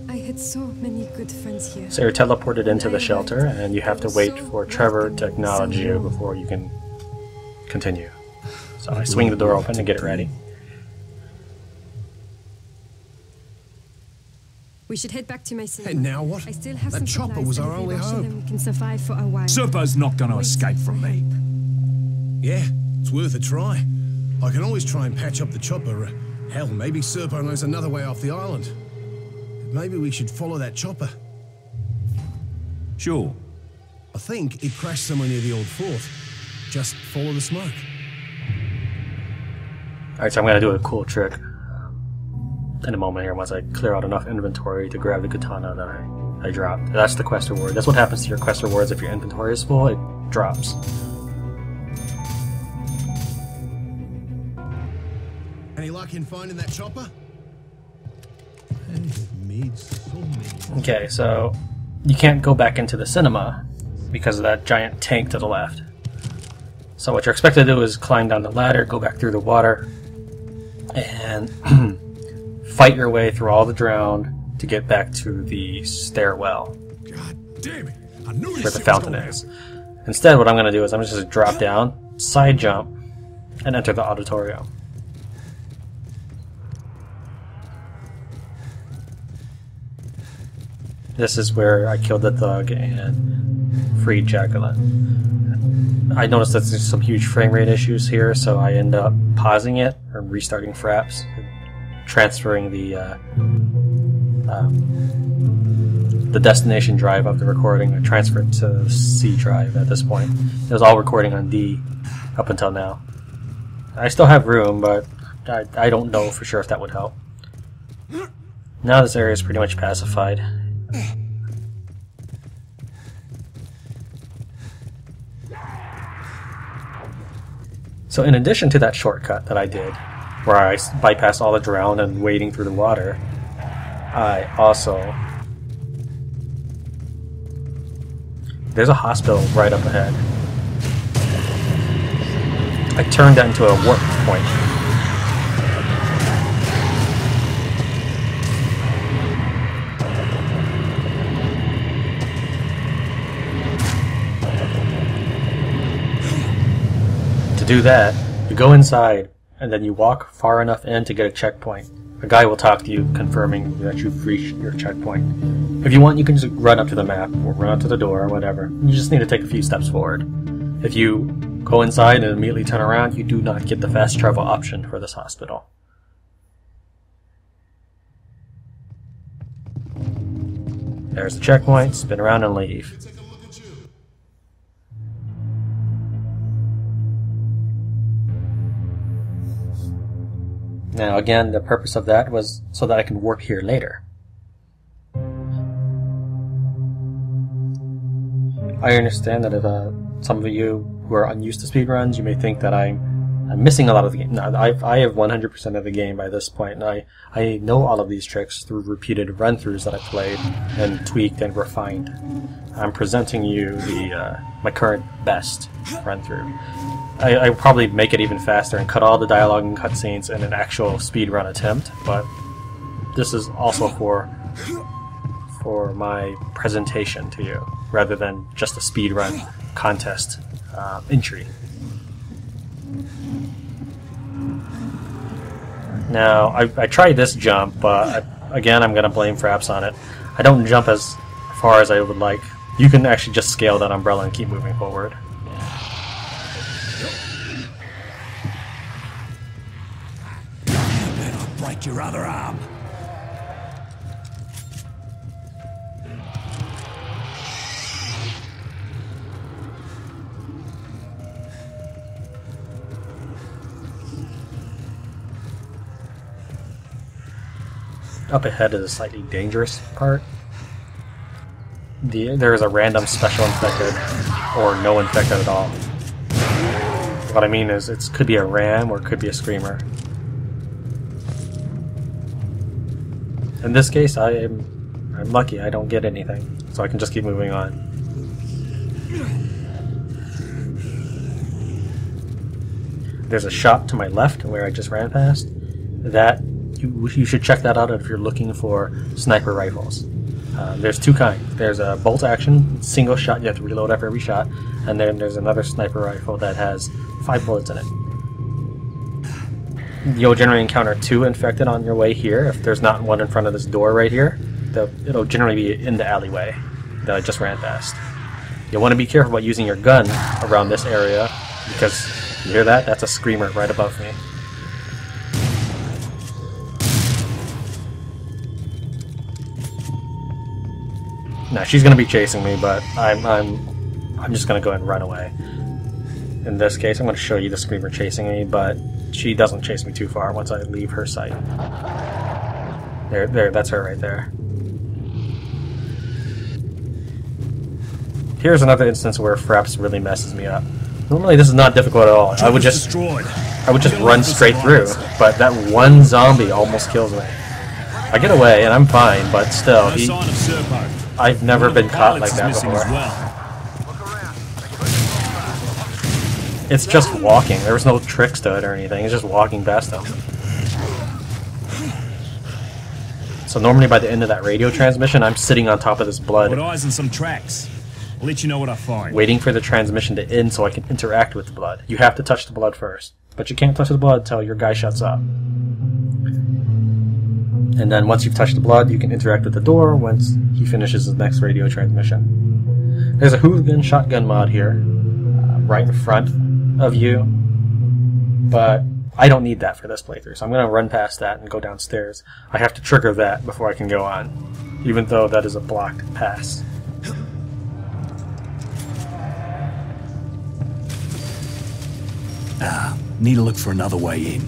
I had so many good friends here. So you're teleported into the shelter, and you have to wait for Trevor to acknowledge you before you can continue. So I swing the door open to get it ready. We should head back to my cinema. And now what? I still have That some chopper supplies, was and our if we only rush hope. them, we can survive for a while. Serpo's not gonna escape from me. Yeah, it's worth a try. I can always try and patch up the chopper. Hell, maybe Serpo knows another way off the island. Maybe we should follow that chopper. Sure. I think it crashed somewhere near the old fort. Just follow the smoke. Alright, so I'm going to do a cool trick in a moment here once I clear out enough inventory to grab the katana that I dropped. That's the quest reward. That's what happens to your quest rewards if your inventory is full, it drops. Any luck in finding that chopper? Okay, so you can't go back into the cinema because of that giant tank to the left. So what you're expected to do is climb down the ladder, go back through the water, and fight your way through all the drowned to get back to the stairwell. God damn it! I knew Where the fountain is. Instead, what I'm going to do is I'm just going to drop down, side jump, and enter the auditorium. This is where I killed the thug and freed Jacqueline. I noticed that there's some huge frame rate issues here, so I end up pausing it or restarting Fraps, transferring the destination drive of the recording. I transferred to the C drive at this point. It was all recording on D up until now. I still have room, but I don't know for sure if that would help. Now this area is pretty much pacified. So in addition to that shortcut that I did, where I bypassed all the drowned and wading through the water, I also... There's a hospital right up ahead. I turned that into a warp point. To do that, you go inside, and then you walk far enough in to get a checkpoint. A guy will talk to you, confirming that you've reached your checkpoint. If you want, you can just run up to the map, or run up to the door, or whatever. You just need to take a few steps forward. If you go inside and immediately turn around, you do not get the fast travel option for this hospital. There's the checkpoint, spin around and leave. Now again, the purpose of that was so that I can warp here later. I understand that if some of you who are unused to speedruns, you may think that I'm missing a lot of the game. No, I have 100% of the game by this point, and I know all of these tricks through repeated run-throughs that I've played and tweaked and refined. I'm presenting you my current best run-through. I probably make it even faster and cut all the dialogue and cutscenes in an actual speedrun attempt, but this is also for my presentation to you, rather than just a speedrun contest entry. Now, I tried this jump, but again, I'm going to blame Fraps on it. I don't jump as far as I would like. You can actually just scale that umbrella and keep moving forward. Break your other arm. Up ahead is a slightly dangerous part. There is a random special infected, or no infected at all. What I mean is, it could be a ram or it could be a screamer. In this case, I'm lucky. I don't get anything, so I can just keep moving on. There's a shop to my left where I just ran past. That you should check that out if you're looking for sniper rifles. There's two kinds. There's a bolt action, single shot, you have to reload after every shot, and then there's another sniper rifle that has 5 bullets in it. You'll generally encounter 2 infected on your way here. If there's not one in front of this door right here, it'll generally be in the alleyway that I just ran past. You'll want to be careful about using your gun around this area, because you hear that? That's a screamer right above me. Now she's gonna be chasing me, but I'm just gonna go ahead and run away. In this case, I'm gonna show you the screamer chasing me, but she doesn't chase me too far once I leave her sight. There, that's her right there. Here's another instance where Fraps really messes me up. Normally this is not difficult at all. I would just run straight through, but that one zombie almost kills me. I get away and I'm fine, but still, I've never been caught like that before. It's just walking. There was no tricks to it or anything. It's just walking past them. So normally by the end of that radio transmission, I'm sitting on top of this blood. Put eyes on some tracks. I'll let you know what I find. Waiting for the transmission to end so I can interact with the blood. You have to touch the blood first. But you can't touch the blood until your guy shuts up. And then once you've touched the blood, you can interact with the door once he finishes his next radio transmission. There's a Hooligan Shotgun Mod here, right in front of you. But I don't need that for this playthrough, so I'm going to run past that and go downstairs. I have to trigger that before I can go on, even though that is a blocked pass. Need to look for another way in.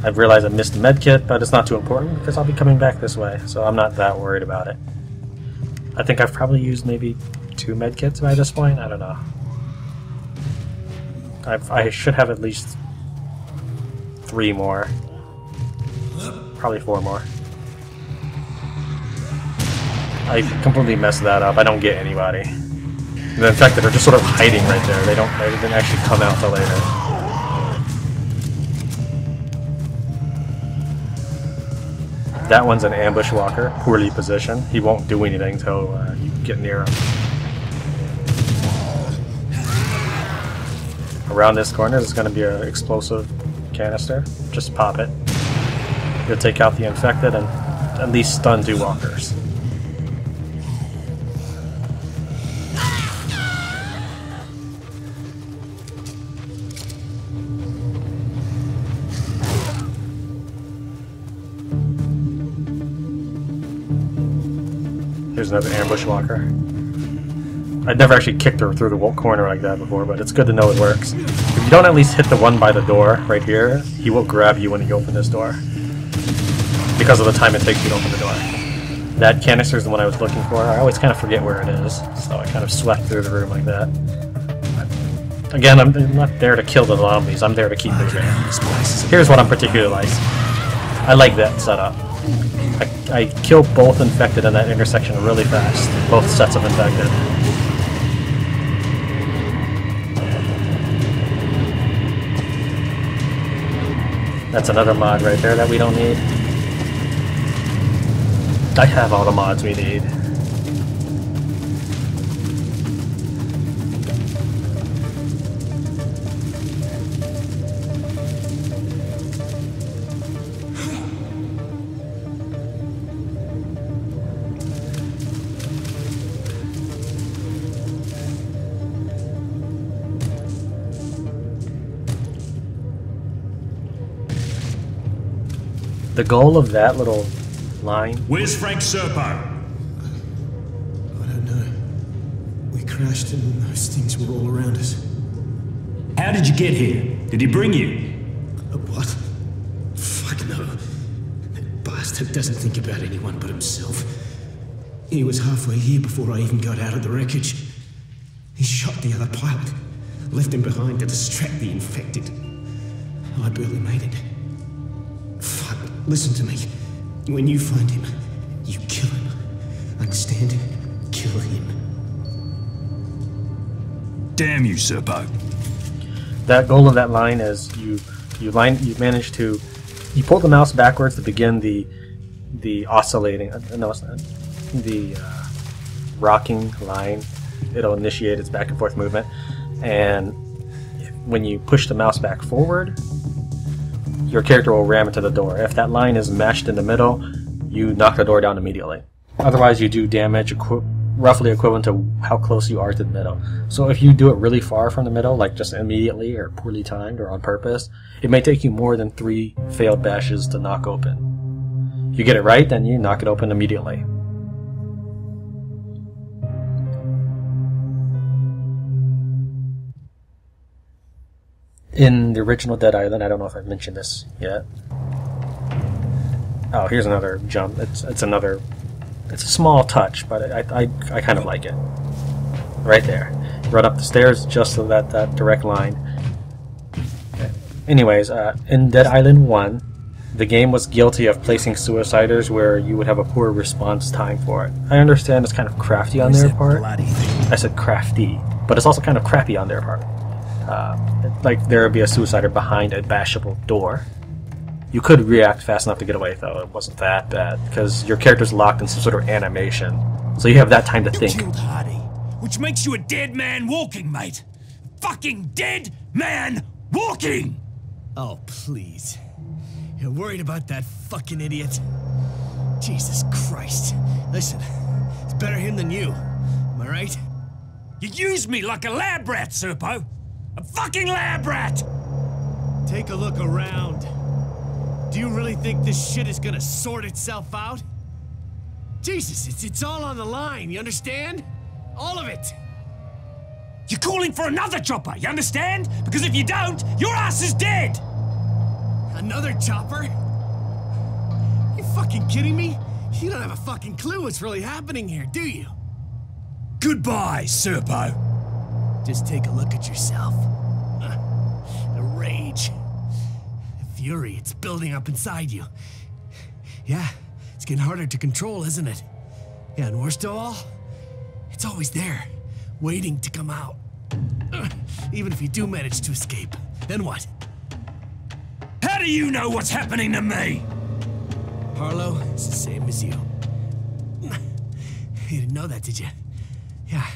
I've realized I missed the medkit, but it's not too important because I'll be coming back this way, so I'm not that worried about it. I think I've probably used maybe 2 medkits by this point. I don't know. I should have at least 3 more. Probably 4 more. I completely messed that up. I don't get anybody. The infected are just sort of hiding right there. They didn't actually come out till later. That one's an ambush walker, poorly positioned. He won't do anything until you get near him. Around this corner is going to be an explosive canister. Just pop it. You'll take out the infected and at least stun 2 walkers. Here's another ambush walker. I'd never actually kicked her through the corner like that before, but it's good to know it works. If you don't at least hit the one by the door, right here, he will grab you when you open this door. Because of the time it takes you to open the door. That canister is the one I was looking for. I always kind of forget where it is, so I kind of swept through the room like that. Again, I'm not there to kill the zombies, I'm there to keep moving. Here's what I'm particularly like. I like that setup. I kill both infected in that intersection really fast. Both sets of infected. That's another mod right there that we don't need. I have all the mods we need. The goal of that little line... Where's Frank Serpo? I don't know. We crashed and those things were all around us. How did you get here? Did he bring you? What? Fuck no. That bastard doesn't think about anyone but himself. He was halfway here before I even got out of the wreckage. He shot the other pilot, left him behind to distract the infected. I barely made it. Fuck, listen to me. When you find him, you kill him. Understand? Kill him. Damn you, Serpo. That goal of that line is you manage to You pull the mouse backwards to begin the oscillating. No, it's not. The rocking line. It'll initiate its back and forth movement, and when you push the mouse back forward, your character will ram into the door. If that line is meshed in the middle, you knock the door down immediately. Otherwise, you do damage roughly equivalent to how close you are to the middle. So if you do it really far from the middle, like just immediately or poorly timed or on purpose, it may take you more than 3 failed bashes to knock open. You get it right, then you knock it open immediately. In the original Dead Island, I don't know if I've mentioned this yet. Oh, here's another jump. It's a small touch, but I kind of like it. Right there. Run up the stairs just so that direct line. Anyways, in Dead Island 1, the game was guilty of placing suiciders where you would have a poor response time for it. I understand it's kind of crafty on their part. I said crafty, but it's also kind of crappy on their part. Like there would be a suicider behind a bashable door. You could react fast enough to get away, though. It wasn't that bad because your character's locked in some sort of animation, so you have that time to think. You killed Hardy, which makes you a dead man walking, mate. Fucking dead man walking. Oh, please. You're worried about that fucking idiot? Jesus Christ. Listen, it's better him than you. Am I right? You used me like a lab rat, Serpo. A fucking lab rat! Take a look around. Do you really think this shit is gonna sort itself out? Jesus, it's all on the line, you understand? All of it! You're calling for another chopper, you understand? Because if you don't, your ass is dead! Another chopper? You fucking kidding me? You don't have a fucking clue what's really happening here, do you? Goodbye, Serpo. Just take a look at yourself. The rage. The fury, it's building up inside you. Yeah, it's getting harder to control, isn't it? Yeah, and worst of all, it's always there, waiting to come out. Even if you do manage to escape, then what? How do you know what's happening to me? Harlow, it's the same as you. You didn't know that, did you? Yeah.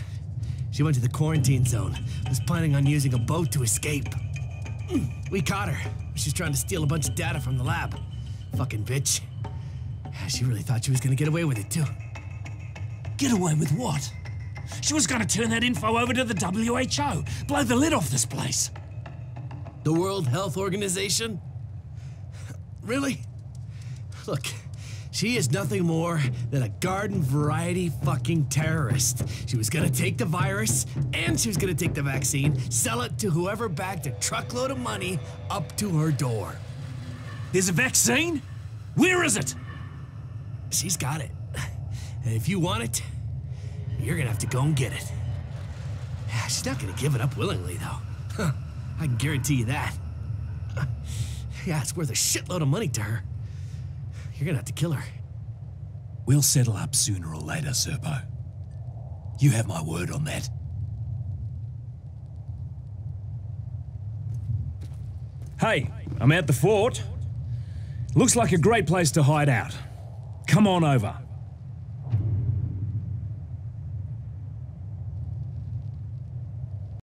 She went to the quarantine zone, was planning on using a boat to escape. We caught her. She's trying to steal a bunch of data from the lab. Fucking bitch. She really thought she was gonna get away with it, too. Get away with what? She was gonna turn that info over to the WHO, blow the lid off this place. The World Health Organization? Really? Look, she is nothing more than a garden variety fucking terrorist. She was gonna take the virus, and she was gonna take the vaccine, sell it to whoever backed a truckload of money up to her door. There's a vaccine? Where is it? She's got it. And if you want it, you're gonna have to go and get it. She's not gonna give it up willingly, though. I can guarantee you that. Yeah, it's worth a shitload of money to her. You're gonna have to kill her. We'll settle up sooner or later, Serpo. You have my word on that. Hey, I'm at the fort. Looks like a great place to hide out. Come on over.